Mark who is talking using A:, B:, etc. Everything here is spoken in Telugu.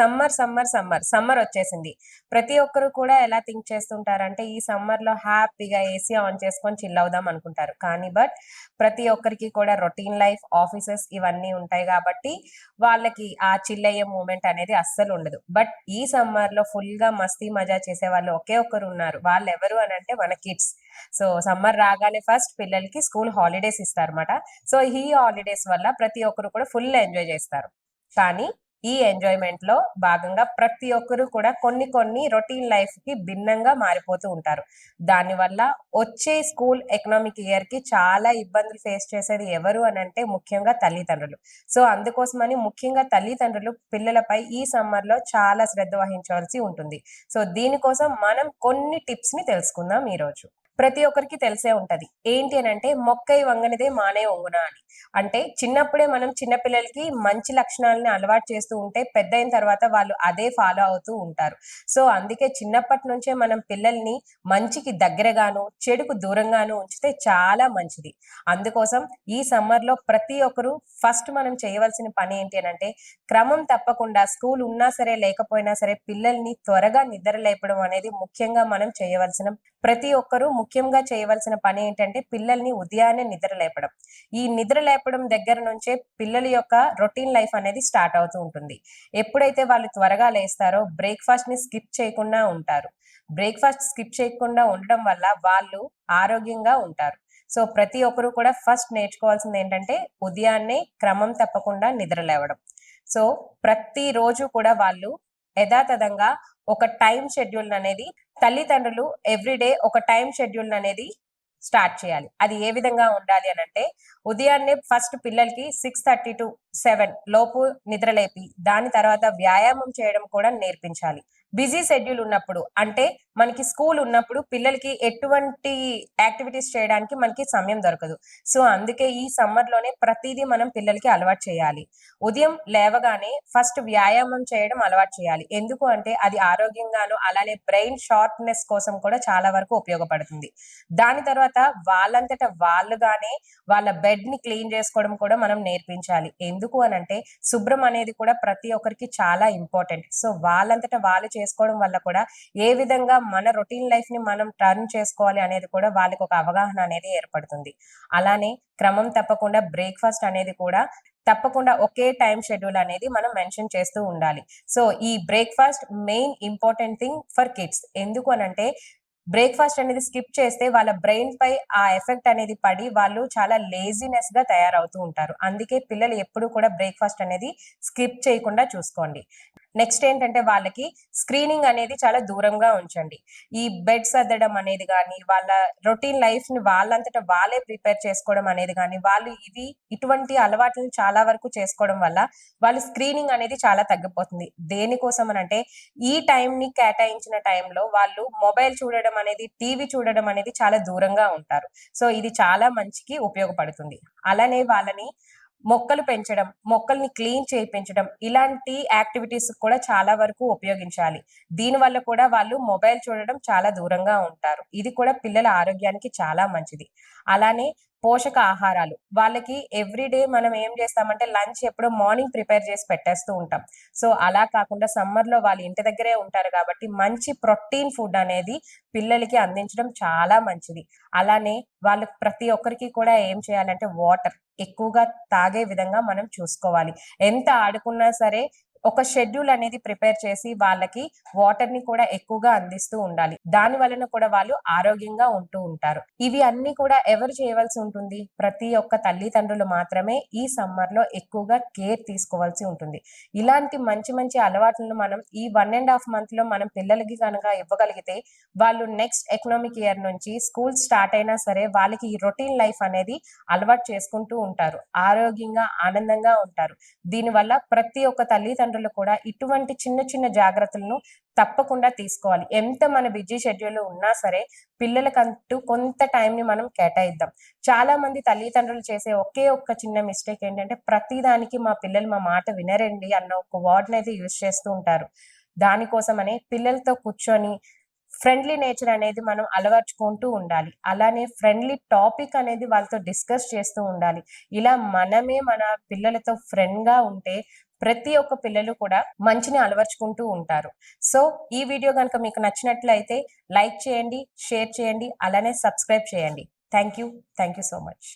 A: సమ్మర్, సమ్మర్, సమ్మర్, సమ్మర్ వచ్చేసింది. ప్రతి ఒక్కరు కూడా ఎలా థింక్ చేస్తుంటారంటే, ఈ సమ్మర్‌లో హ్యాపీగా ఏసీ ఆన్ చేసుకొని చిల్ అవుదాం అనుకుంటారు. కానీ ప్రతి ఒక్కరికి కూడా రొటీన్ లైఫ్, ఆఫీసెస్ ఇవన్నీ ఉంటాయి గాబట్టి, వాళ్ళకి ఆ చిల్ అయ్యే మూమెంట్ అనేది అస్సలు ఉండదు. ఈ సమ్మర్‌లో ఫుల్‌గా మస్తీ మజా చేసేవాళ్ళు ఒకే ఒక్కరు ఉన్నారు. వాళ్ళెవరు అనంటే మన కిడ్స్. సమ్మర్ రాగానే ఫస్ట్ పిల్లలకి స్కూల్ హాలిడేస్ ఇస్తారన్నమాట. ఈ హాలిడేస్ వల్ల ప్రతి ఒక్కరు కూడా ఫుల్ ఎంజాయ్ చేస్తారు. కానీ ఈ ఎంజాయ్‌మెంట్‌లో భాగంగా ప్రతి ఒక్కరు కూడా కొన్ని కొన్ని రొటీన్ లైఫ్‌కి భిన్నంగా మారిపోతూ ఉంటారు. దానివల్ల వచ్చే స్కూల్ ఎకనామిక్ ఇయర్‌కి చాలా ఇబ్బందులు ఫేస్ చేసేది ఎవరు అనంటే ముఖ్యంగా తల్లిదండ్రులు. అందుకోసమని ముఖ్యంగా తల్లిదండ్రులు పిల్లలపై ఈ సమ్మర్‌లో చాలా శ్రద్ధ వహించవలసి ఉంటుంది. దీనికోసం మనం కొన్ని టిప్స్‌ని తెలుసుకుందాం ఈరోజు. ప్రతి ఒక్కరికి తెలిసే ఉంటది. ఏంటి అనంటే "మొక్కై వంగనిదే మానై వంగున" అని. అంటే చిన్నప్పుడే మనం చిన్న పిల్లలకి మంచి లక్షణాలని అలవాటు చేస్తూ ఉంటే పెద్దయిన తర్వాత వాళ్ళు అదే ఫాలో అవుతూ ఉంటారు. అందుకే చిన్నప్పటి నుంచే మనం పిల్లల్ని మంచికి దగ్గరగాను, చెడుకు దూరంగాను ఉంచితే చాలా మంచిది. అందుకోసం ఈ సమ్మర్‌లో ప్రతి ఒక్కరు ఫస్ట్ మనం చేయవలసిన పని ఏంటి అనంటే క్రమం తప్పకుండా స్కూల్ ఉన్నా సరే, లేకపోయినా సరే పిల్లల్ని త్వరగా నిద్ర లేపడం అనేది ముఖ్యంగా మనం చేయవలసిన ప్రతి ఒక్కరూ ముఖ్యంగా చేయవలసిన పని ఏంటంటే పిల్లల్ని ఉదయాన్నే నిద్ర లేపడం. ఈ నిద్ర లేపడం దగ్గర నుంచే పిల్లల యొక్క రొటీన్ లైఫ్ అనేది స్టార్ట్ అవుతూ ఉంటుంది. ఎప్పుడైతే వాళ్ళు త్వరగా లేస్తారో బ్రేక్‌ఫాస్ట్‌ని స్కిప్ చేయకుండా ఉంటారు. బ్రేక్‌ఫాస్ట్ స్కిప్ చేయకుండా ఉండడం వల్ల వాళ్ళు ఆరోగ్యంగా ఉంటారు. ప్రతి ఒక్కరు కూడా ఫస్ట్ నేర్చుకోవాల్సిందేంటంటే ఉదయాన్నే క్రమం తప్పకుండా నిద్ర లేవడం. సో, ప్రతిరోజు కూడా వాళ్ళు యథాతథంగా ఒక టైమ్ షెడ్యూల్‌ననేది తల్లిదండ్రులు ఎవ్రీడే ఒక టైమ్ షెడ్యూల్‌ననేది స్టార్ట్ చేయాలి. అది ఏ విధంగా ఉండాలి అనంటే, ఉదయాన్నే ఫస్ట్ పిల్లలకి 6:30-7 లోపు నిద్రలేపి, దాని తర్వాత వ్యాయామం చేయడం కూడా నేర్పించాలి. బిజీ షెడ్యూల్ ఉన్నప్పుడు అంటే మనకి స్కూల్ ఉన్నప్పుడు పిల్లలకి ఎటువంటి యాక్టివిటీస్ చేయడానికి మనకి సమయం దొరకదు. అందుకే ఈ సమ్మర్‌లోనే ప్రతీదీ మనం పిల్లలకి అలవాటు చేయాలి. ఉదయం లేవగానే ఫస్ట్ వ్యాయామం చేయడం అలవాటు చేయాలి. ఎందుకు అంటే అది ఆరోగ్యంగాను, అలానే బ్రెయిన్ షార్ప్‌నెస్ కోసం కూడా చాలా వరకు ఉపయోగపడుతుంది. దాని తర్వాత వాళ్ళంతట వాళ్ళుగానే వాళ్ళ బెడ్‌ని క్లీన్ చేసుకోవడం కూడా మనం నేర్పించాలి. ఎందుకు అనంటే శుభ్రం అనేది కూడా ప్రతి ఒక్కరికి చాలా ఇంపార్టెంట్. వాళ్ళంతట వాళ్ళు చేసుకోవడం వల్ల కూడా ఏ విధంగా మన రొటీన్ లైఫ్‌ని మనం టర్న్ చేసుకోవాలి అనేది కూడా వాళ్ళకొక అవగాహన అనేది ఏర్పడుతుంది. అలానే క్రమం తప్పకుండా బ్రేక్‌ఫాస్ట్ అనేది కూడా తప్పకుండా ఒకే టైమ్ షెడ్యూల్ అనేది మనం మెన్షన్ చేస్తూ ఉండాలి. ఈ breakfast main important thing for kids. ఎందుకు అనంటే బ్రేక్‌ఫాస్ట్ అనేది స్కిప్ చేస్తే వాళ్ళ బ్రెయిన్‌పై ఆ ఎఫెక్ట్ అనేది పడి వాళ్ళు చాలా లేజీనెస్‌గా తయారవుతూ ఉంటారు. అందుకే పిల్లలు ఎప్పుడు కూడా బ్రేక్‌ఫాస్ట్ అనేది స్కిప్ చేయకుండా చూసుకోండి. నెక్స్ట్ ఏంటంటే వాళ్ళకి స్క్రీనింగ్ అనేది చాలా దూరంగా ఉంచండి. ఈ బెడ్ సర్దడం అనేది గాని, వాళ్ళ రొటీన్ లైఫ్‌ని వాళ్ళంతట వాళ్ళే ప్రిపేర్ చేసుకోవడం అనేది గాని, వాళ్ళు ఇటువంటి అలవాట్లను చాలా వరకు చేసుకోవడం వల్ల వాళ్ళు స్క్రీనింగ్ అనేది చాలా తగ్గిపోతుంది. దేనికోసం అనంటే ఈ టైంని కేటాయించిన టైంలో వాళ్ళు మొబైల్ చూడడం అనేది, టీవీ చూడడం అనేది చాలా దూరంగా ఉంటారు. ఇది చాలా మంచికి ఉపయోగపడుతుంది. అలానే వాళ్ళని మొక్కలు పెంచడం, మొక్కల్ని క్లీన్ చేపించడం ఇలాంటి యాక్టివిటీస్ కూడా చాలా వరకు ఉపయోగించాలి. దీనివల్ల కూడా వాళ్ళు మొబైల్ చూడడం చాలా దూరంగా ఉంటారు. ఇది కూడా పిల్లల ఆరోగ్యానికి చాలా మంచిది. అలానే పోషక ఆహారాలు. వాళ్ళకి ఎవ్రీడే మనం ఏం చేస్తామంటే లంచ్ ఎప్పుడో మార్నింగ్ ప్రిపేర్ చేసి పెట్టేస్తూ ఉంటాం. అలా కాకుండా సమ్మర్‌లో వాళ్ళు ఇంటి దగ్గరే ఉంటారు కాబట్టి మంచి ప్రోటీన్ ఫుడ్ అనేది పిల్లలకి అందించడం చాలా మంచిది. అలానే వాళ్ళు ప్రతి ఒక్కరికి కూడా ఏం చేయాలంటే వాటర్ ఎక్కువగా తాగే విధంగా మనం చూసుకోవాలి. ఎంత ఆడుకున్నా సరే ఒక షెడ్యూల్ అనేది ప్రిపేర్ చేసి వాళ్ళకి వాటర్‌ని కూడా ఎక్కువగా అందిస్తూ ఉండాలి. దాని వలన కూడా వాళ్ళు ఆరోగ్యంగా ఉంటూ ఉంటారు. ఇవి అన్నీ కూడా ఎవరు చేయవలసి ఉంటుంది? ప్రతి ఒక్క తల్లిదండ్రులు మాత్రమే ఈ సమ్మర్‌లో ఎక్కువగా కేర్ తీసుకోవాల్సి ఉంటుంది. ఇలాంటి మంచి మంచి అలవాట్లను మనం ఈ 1 ½ మంత్‌లో మనం పిల్లలకి గనక ఇవ్వగలిగితే వాళ్ళు నెక్స్ట్ ఎకనామిక్ ఇయర్ నుంచి స్కూల్ స్టార్ట్ అయినా సరే వాళ్ళకి ఈ రొటీన్ లైఫ్ అనేది అలవాటు చేసుకుంటూ ఉంటారు. ఆరోగ్యంగా, ఆనందంగా ఉంటారు. దీనివల్ల ప్రతి ఒక్క తల్లిదండ్రులు కూడా ఇటువంటి చిన్న చిన్న జాగ్రత్తలను తప్పకుండా తీసుకోవాలి. ఎంత మన బిజీ షెడ్యూల్ ఉన్నా సరే పిల్లలకంటూ కొంత టైంని మనం కేటాయిద్దాం. చాలా మంది తల్లిదండ్రులు చేసే ఒకే ఒక్క చిన్న మిస్టేక్ ఏంటంటే ప్రతి దానికి మా పిల్లలు మా మాట వినరండి అన్న ఒక వర్డ్‌నైతే యూజ్ చేస్తూ ఉంటారు. దానికోసమనే పిల్లలతో కూర్చొని ఫ్రెండ్లీ నేచర్ అనేది మనం అలవర్చుకుంటూ ఉండాలి. అలానే ఫ్రెండ్లీ టాపిక్ అనేది వాళ్ళతో డిస్కస్ చేస్తూ ఉండాలి. ఇలా మనమే మన పిల్లలతో ఫ్రెండ్‌గా ఉంటే ప్రతి ఒక్క పిల్లలు కూడా మంచిని అలవరుచుకుంటూ ఉంటారు. సో, ఈ వీడియో గనుక మీకు నచ్చినట్లయితే లైక్ చేయండి, షేర్ చేయండి, అలానే సబ్స్క్రైబ్ చేయండి. Thank you. Thank you so much.